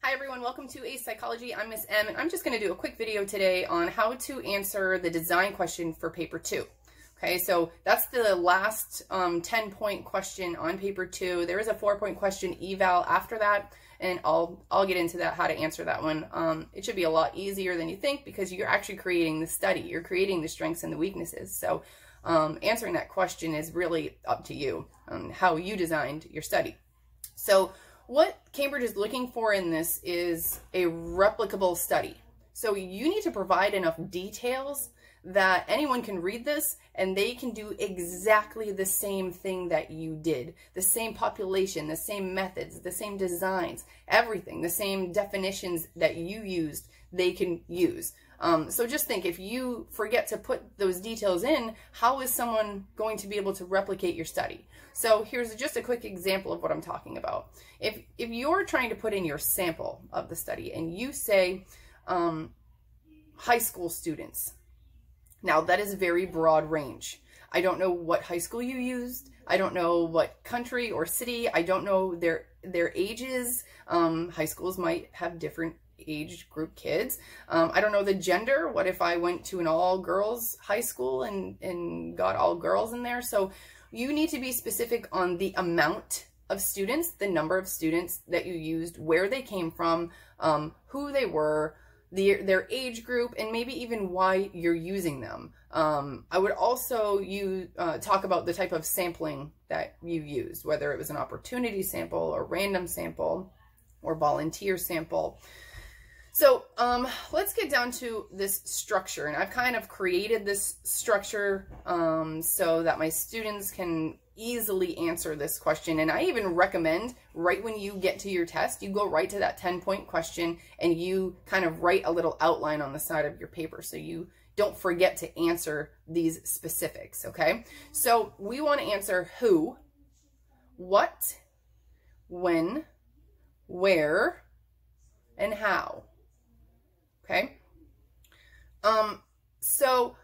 Hi everyone, welcome to AICE Psychology. I'm Miss M, and I'm just going to do a quick video today on how to answer the design question for paper 2. Okay, so that's the last 10-point question on paper 2. There is a 4-point question eval after that, and I'll get into that, how to answer that one. It should be a lot easier than you think because you're actually creating the study. You're creating the strengths and the weaknesses. So answering that question is really up to you on how you designed your study. So what Cambridge is looking for in this is a replicable study. So you need to provide enough details that anyone can read this and they can do exactly the same thing that you did. The same population, the same methods, the same designs, everything, the same definitions that you used, they can use. So just think, if you forget to put those details in, how is someone going to be able to replicate your study? So here's just a quick example of what I'm talking about. If you're trying to put in your sample of the study and you say high school students, now that is a very broad range. I don't know what high school you used. I don't know what country or city. I don't know their ages. High schools might have different age group kids. I don't know the gender. What if I went to an all-girls high school and got all girls in there? So you need to be specific on the amount of students, the number of students that you used, where they came from, who they were, their age group, and maybe even why you're using them. I would also talk about the type of sampling that you used, whether it was an opportunity sample or random sample or volunteer sample. So let's get down to this structure, and I've kind of created this structure so that my students can easily answer this question. And I even recommend right when you get to your test, you go right to that 10-point question and you kind of write a little outline on the side of your paper so you don't forget to answer these specifics, okay? So we want to answer who, what, when, where, and how. Okay, so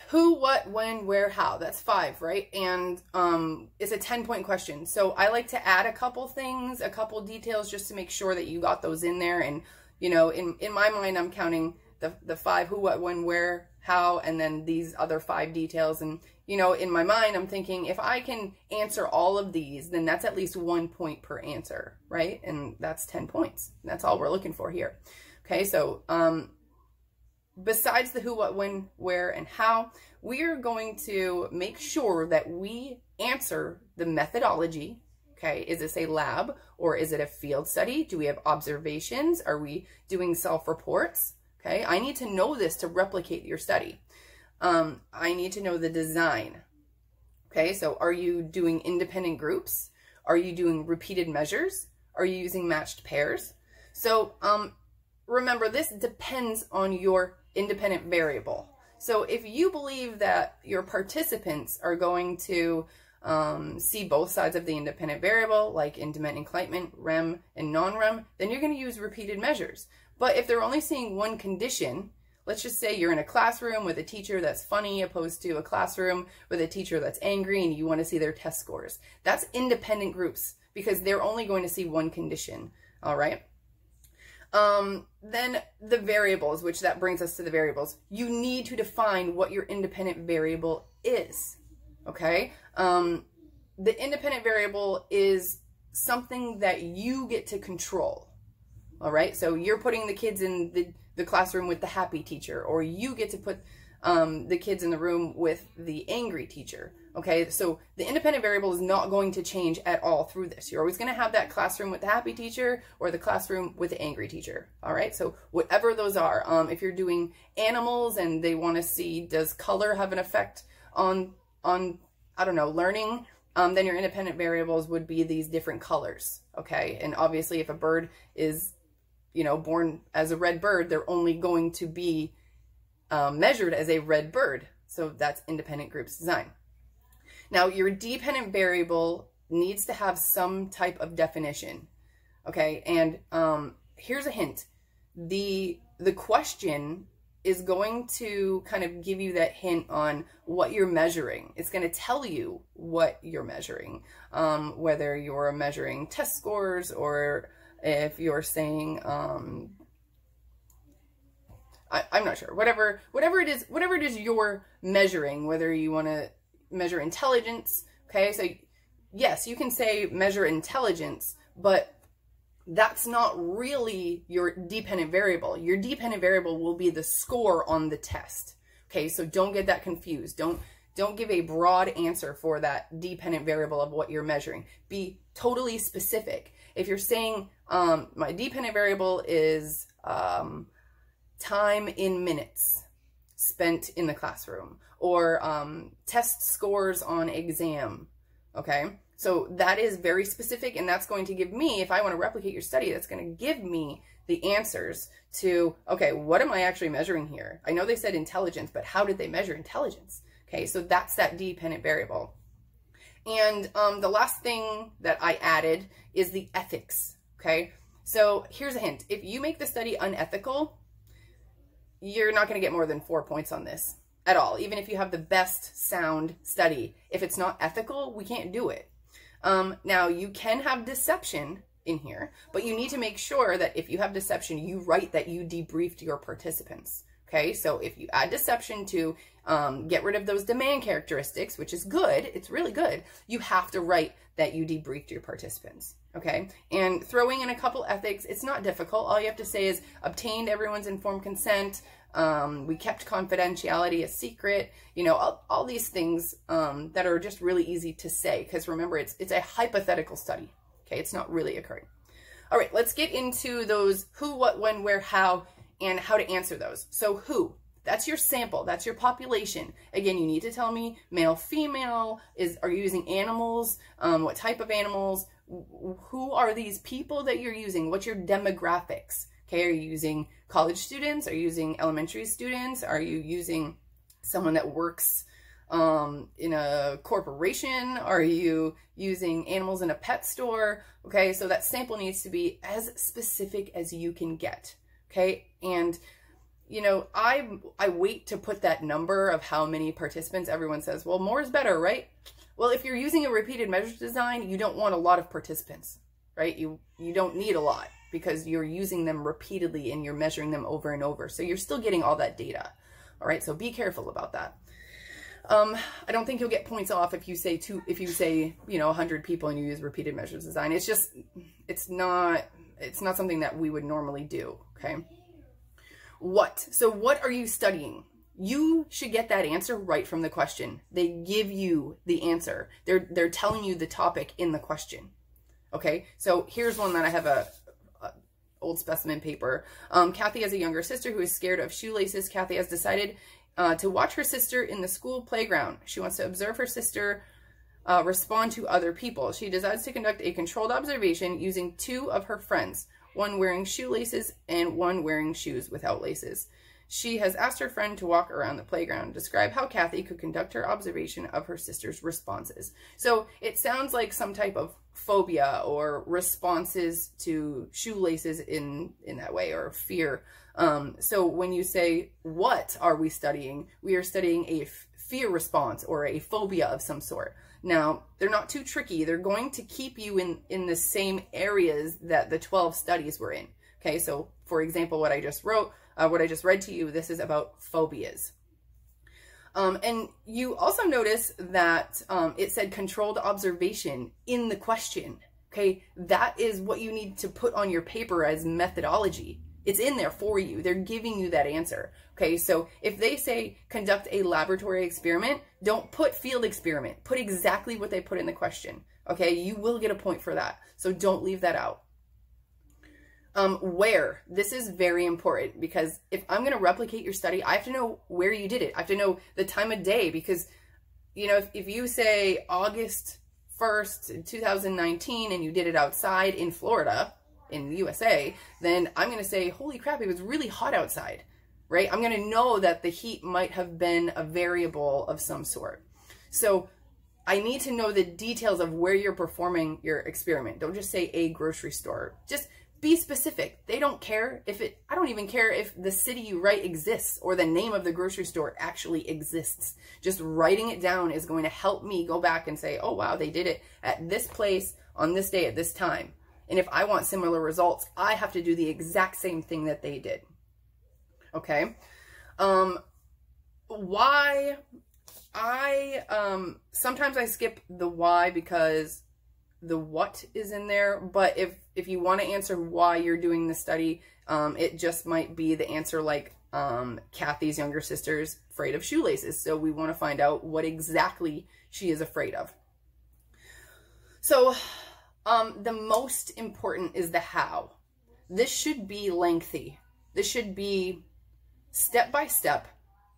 who, what, when, where, how, that's 5, right? And it's a 10-point question. So I like to add a couple things, a couple details just to make sure that you got those in there. And, you know, in my mind, I'm counting the 5, who, what, when, where, how, and then these other 5 details. And, you know, in my mind, I'm thinking if I can answer all of these, then that's at least 1 point per answer, right? And that's 10 points. That's all we're looking for here. Okay, so besides the who, what, when, where, and how, we are going to make sure that we answer the methodology. Okay, is this a lab or is it a field study? Do we have observations? Are we doing self-reports? Okay, I need to know this to replicate your study. I need to know the design. Okay, so are you doing independent groups? Are you doing repeated measures? Are you using matched pairs? So remember, this depends on your independent variable. So if you believe that your participants are going to see both sides of the independent variable, like independent inclement, REM, and non-REM, then you're going to use repeated measures. But if they're only seeing one condition, let's just say you're in a classroom with a teacher that's funny opposed to a classroom with a teacher that's angry and you want to see their test scores. That's independent groups because they're only going to see one condition, all right? Then the variables, which that brings us to the variables. You need to define what your independent variable is, okay? The independent variable is something that you get to control. All right, so you're putting the kids in the classroom with the happy teacher, or you get to put the kids in the room with the angry teacher. Okay, so the independent variable is not going to change at all through this. You're always going to have that classroom with the happy teacher or the classroom with the angry teacher. All right, so whatever those are, if you're doing animals and they want to see, does color have an effect on I don't know, learning? Then your independent variables would be these different colors. Okay, and obviously if a bird is, you know, born as a red bird, they're only going to be measured as a red bird. So that's independent groups design. Now, your dependent variable needs to have some type of definition. Okay, and here's a hint. The question is going to kind of give you that hint on what you're measuring. It's going to tell you what you're measuring, whether you're measuring test scores or if you're saying, I'm not sure, whatever it is you're measuring, whether you want to measure intelligence. Okay, so yes, you can say measure intelligence, but that's not really your dependent variable. Your dependent variable will be the score on the test. Okay, so don't get that confused. Don't give a broad answer for that dependent variable of what you're measuring. Be totally specific. If you're saying my dependent variable is time in minutes spent in the classroom, or test scores on exam, okay? So that is very specific, and that's going to give me, if I want to replicate your study, that's going to give me the answers to, okay, what am I actually measuring here? I know they said intelligence, but how did they measure intelligence? Okay, so that's that dependent variable. And the last thing that I added is the ethics, okay? So here's a hint. If you make the study unethical, you're not going to get more than 4 points on this at all. Even if you have the best sound study, if it's not ethical, we can't do it. Now, you can have deception in here, but you need to make sure that if you have deception, you write that you debriefed your participants. Okay, so if you add deception to get rid of those demand characteristics, which is good, it's really good, you have to write that you debriefed your participants. Okay, and throwing in a couple ethics, it's not difficult. All you have to say is obtained everyone's informed consent, we kept confidentiality a secret, you know, all these things that are just really easy to say, because remember, it's a hypothetical study. Okay, it's not really occurring. All right, let's get into those who, what, when, where, how, and how to answer those. So who, that's your sample, that's your population. Again, you need to tell me male, female, are you using animals, what type of animals, who are these people that you're using, what's your demographics. Okay, are you using college students, are you using elementary students, are you using someone that works in a corporation, are you using animals in a pet store? Okay, so that sample needs to be as specific as you can get. Okay, and you know, I wait to put that number of how many participants. Everyone says, well, more is better, right? Well, if you're using a repeated measure design, you don't want a lot of participants, right? You don't need a lot because you're using them repeatedly and you're measuring them over and over. So you're still getting all that data. All right, so be careful about that. I don't think you'll get points off if you say you know 100 people and you use repeated measures design. It's just it's not something that we would normally do. Okay. So what are you studying? You should get that answer right from the question. They give you the answer. They're telling you the topic in the question. Okay, so here's one that I have a old specimen paper. Kathy has a younger sister who is scared of shoelaces. Kathy has decided to watch her sister in the school playground. She wants to observe her sister respond to other people. She decides to conduct a controlled observation using 2 of her friends, one wearing shoelaces and one wearing shoes without laces. She has asked her friend to walk around the playground. Describe how Kathy could conduct her observation of her sister's responses. So it sounds like some type of phobia or responses to shoelaces in that way, or fear. So when you say, what are we studying? We are studying a fear response or a phobia of some sort. Now, they're not too tricky. They're going to keep you in the same areas that the 12 studies were in. Okay, so for example, what I just read to you, this is about phobias. And you also notice that it said controlled observation in the question. Okay, that is what you need to put on your paper as methodology. It's in there for you. They're giving you that answer. Okay, so if they say conduct a laboratory experiment, don't put field experiment. Put exactly what they put in the question. Okay, you will get a point for that. So don't leave that out. Where? This is very important, because if I'm going to replicate your study, I have to know where you did it. I have to know the time of day, because, you know, if you say August 1st, 2019, and you did it outside in Florida, in the USA, then I'm going to say, holy crap, it was really hot outside, right? I'm going to know that the heat might have been a variable of some sort. So I need to know the details of where you're performing your experiment. Don't just say a grocery store. Just be specific. They don't care if I don't even care if the city you write exists or the name of the grocery store actually exists. Just writing it down is going to help me go back and say, oh wow, they did it at this place on this day at this time. And if I want similar results, I have to do the exact same thing that they did. Okay. Why? Sometimes I skip the why because the what is in there, but if you want to answer why you're doing the study, it just might be the answer like, Kathy's younger sister's afraid of shoelaces. So we want to find out what exactly she is afraid of. So, the most important is the how. This should be lengthy. This should be step by step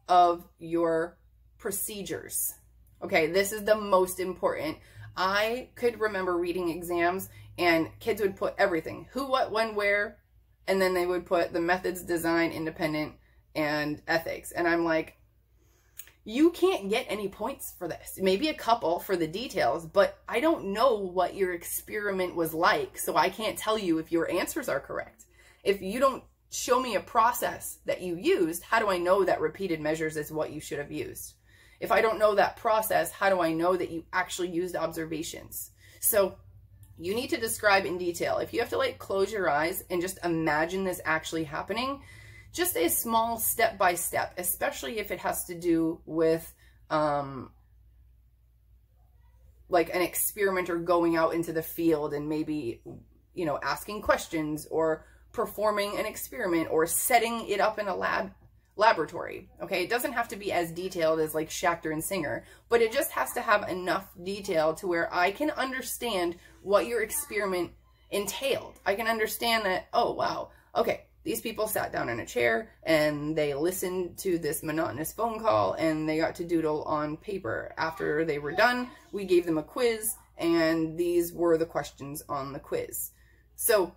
of your procedures. Okay, this is the most important. I could remember reading exams and kids would put everything, who, what, when, where, and then they would put the methods, design, independent, and ethics. And I'm like, you can't get any points for this. Maybe a couple for the details, but I don't know what your experiment was like, so I can't tell you if your answers are correct. If you don't show me a process that you used, how do I know that repeated measures is what you should have used? If I don't know that process, how do I know that you actually used observations? So you need to describe in detail. If you have to like close your eyes and just imagine this actually happening, just a small step by step, especially if it has to do with like an experiment or going out into the field and maybe, you know, asking questions or performing an experiment or setting it up in a laboratory. Okay, it doesn't have to be as detailed as like Schachter and Singer, but it just has to have enough detail to where I can understand what your experiment entailed. I can understand that, oh wow, okay, these people sat down in a chair and they listened to this monotonous phone call and they got to doodle on paper. After they were done, we gave them a quiz and these were the questions on the quiz. So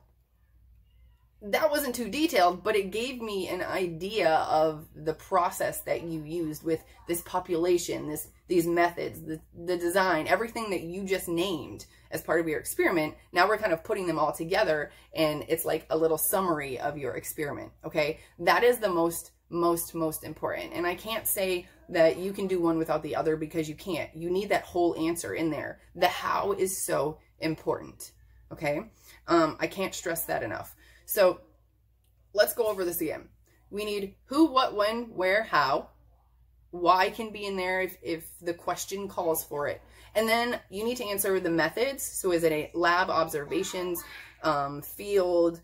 that wasn't too detailed, but it gave me an idea of the process that you used with this population, these methods, the design, everything that you just named as part of your experiment. Now we're kind of putting them all together and it's like a little summary of your experiment. Okay, that is the most important. And I can't say that you can do one without the other because you can't. You need that whole answer in there. The how is so important. Okay, I can't stress that enough. So let's go over this again. We need who, what, when, where, how. Why can be in there if the question calls for it. And then you need to answer the methods. So is it a lab, observations, field,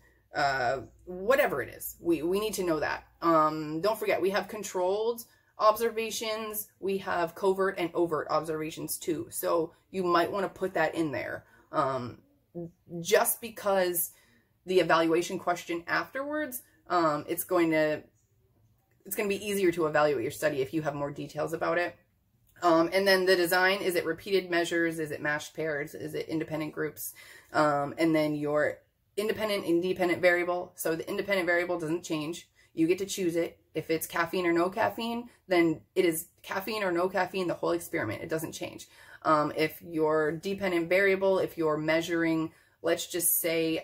whatever it is. We need to know that. Don't forget, we have controlled observations. We have covert and overt observations too. So you might want to put that in there. Just because the evaluation question afterwards, it's going to be easier to evaluate your study if you have more details about it. And then the design, is it repeated measures? Is it matched pairs? Is it independent groups? And then your independent and dependent variable. So the independent variable doesn't change. You get to choose it. If it's caffeine or no caffeine, then it is caffeine or no caffeine the whole experiment. It doesn't change. If your dependent variable, if you're measuring, let's just say,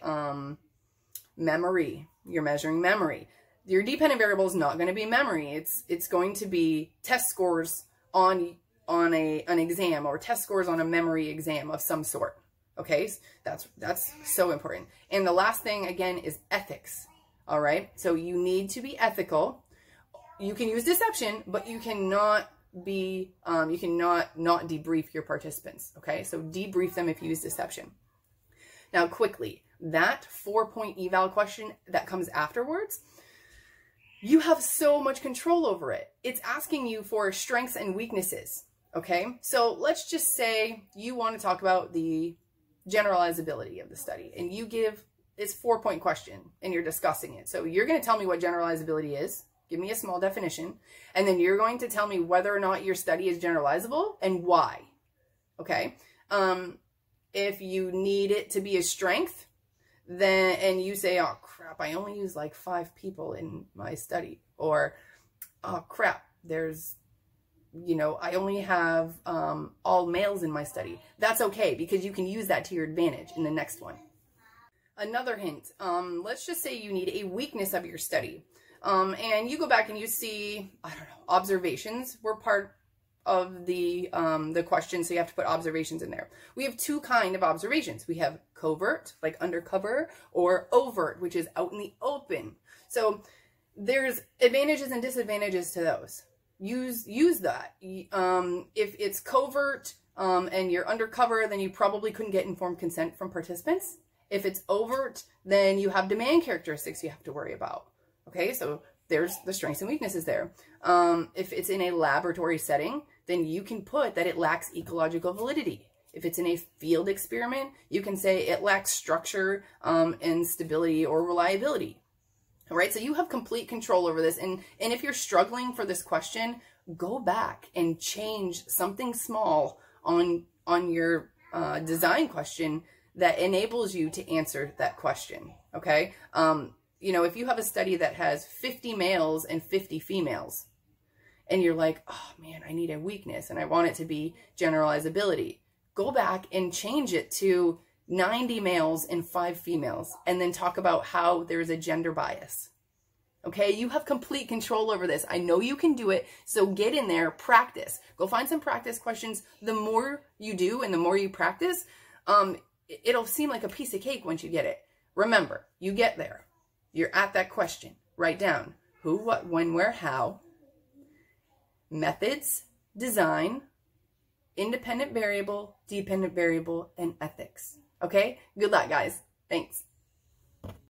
memory, you're measuring memory. Your dependent variable is not going to be memory. It's going to be test scores on an exam or test scores on a memory exam of some sort. Okay, that's so important. And the last thing again is ethics. All right, so you need to be ethical. You can use deception, but you cannot be you cannot not debrief your participants. Okay, so debrief them if you use deception. Now quickly, that 4-point eval question that comes afterwards, you have so much control over it. It's asking you for strengths and weaknesses, okay? So let's just say you want to talk about the generalizability of the study, and you give this 4-point question, and you're discussing it. So you're going to tell me what generalizability is, give me a small definition, and then you're going to tell me whether or not your study is generalizable and why, okay? If you need it to be a strength, then, and you say, oh crap, I only use like 5 people in my study, or oh crap, there's, you know, I only have all males in my study. That's okay, because you can use that to your advantage in the next one. Another hint, let's just say you need a weakness of your study, and you go back and you see, I don't know, observations were part of the question, so you have to put observations in there. We have two kind of observations. We have covert, like undercover, or overt, which is out in the open. So there's advantages and disadvantages to those. Use that. If it's covert and you're undercover, then you probably couldn't get informed consent from participants. If it's overt, then you have demand characteristics you have to worry about. Okay, so there's the strengths and weaknesses there. If it's in a laboratory setting, then you can put that it lacks ecological validity. If it's in a field experiment, you can say it lacks structure and stability or reliability. All right, so you have complete control over this. And if you're struggling for this question, go back and change something small on your design question that enables you to answer that question. Okay, you know, if you have a study that has 50 males and 50 females, and you're like, oh man, I need a weakness and I want it to be generalizability, go back and change it to 90 males and 5 females, and then talk about how there's a gender bias. Okay, you have complete control over this. I know you can do it, so get in there, practice. Go find some practice questions. The more you do and the more you practice, it'll seem like a piece of cake once you get it. Remember, you get there. You're at that question. Write down who, what, when, where, how, methods, design, independent variable, dependent variable, and ethics. Okay? Good luck, guys. Thanks.